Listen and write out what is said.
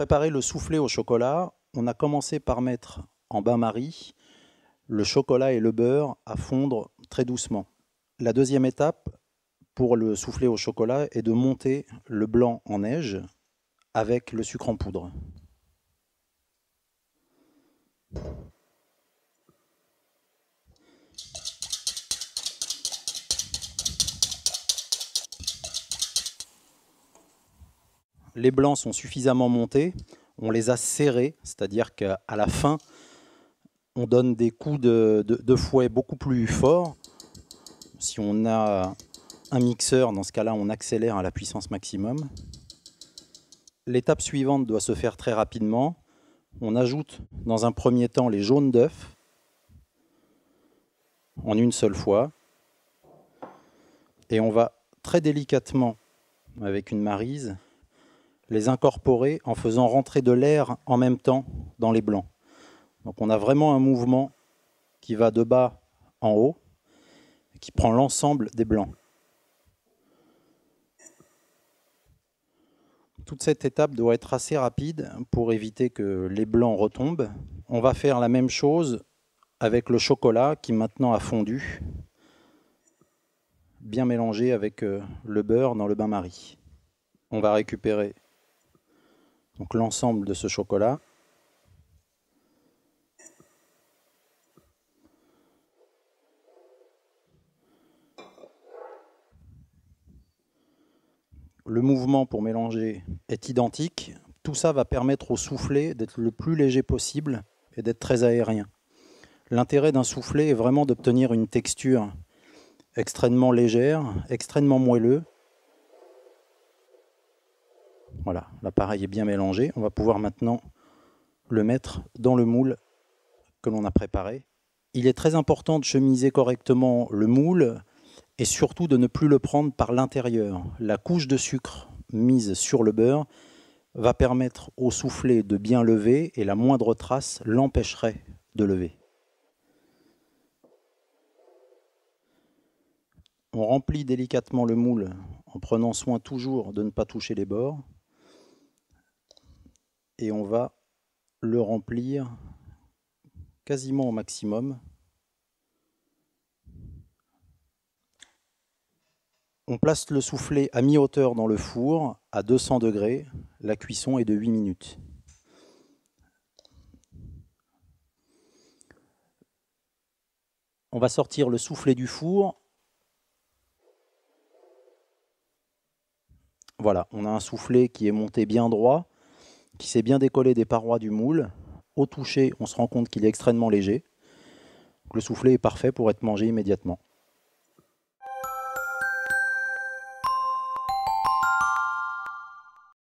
Préparer le soufflé au chocolat, on a commencé par mettre en bain-marie le chocolat et le beurre à fondre très doucement. La deuxième étape pour le soufflé au chocolat est de monter le blanc en neige avec le sucre en poudre. Les blancs sont suffisamment montés, on les a serrés, c'est-à-dire qu'à la fin, on donne des coups de fouet beaucoup plus forts. Si on a un mixeur, dans ce cas-là, on accélère à la puissance maximum. L'étape suivante doit se faire très rapidement. On ajoute dans un premier temps les jaunes d'œufs en une seule fois. Et on va très délicatement, avec une maryse, les incorporer en faisant rentrer de l'air en même temps dans les blancs. Donc on a vraiment un mouvement qui va de bas en haut, qui prend l'ensemble des blancs. Toute cette étape doit être assez rapide pour éviter que les blancs retombent. On va faire la même chose avec le chocolat qui maintenant a fondu, bien mélangé avec le beurre dans le bain-marie. On va récupérer donc l'ensemble de ce chocolat. Le mouvement pour mélanger est identique. Tout ça va permettre au soufflé d'être le plus léger possible et d'être très aérien. L'intérêt d'un soufflé est vraiment d'obtenir une texture extrêmement légère, extrêmement moelleux. Voilà, l'appareil est bien mélangé. On va pouvoir maintenant le mettre dans le moule que l'on a préparé. Il est très important de chemiser correctement le moule et surtout de ne plus le prendre par l'intérieur. La couche de sucre mise sur le beurre va permettre au soufflé de bien lever et la moindre trace l'empêcherait de lever. On remplit délicatement le moule en prenant soin toujours de ne pas toucher les bords. Et on va le remplir quasiment au maximum. On place le soufflé à mi-hauteur dans le four à 200 degrés. La cuisson est de 8 minutes. On va sortir le soufflé du four. Voilà, on a un soufflé qui est monté bien droit, qui s'est bien décollé des parois du moule. Au toucher, on se rend compte qu'il est extrêmement léger. Le soufflé est parfait pour être mangé immédiatement.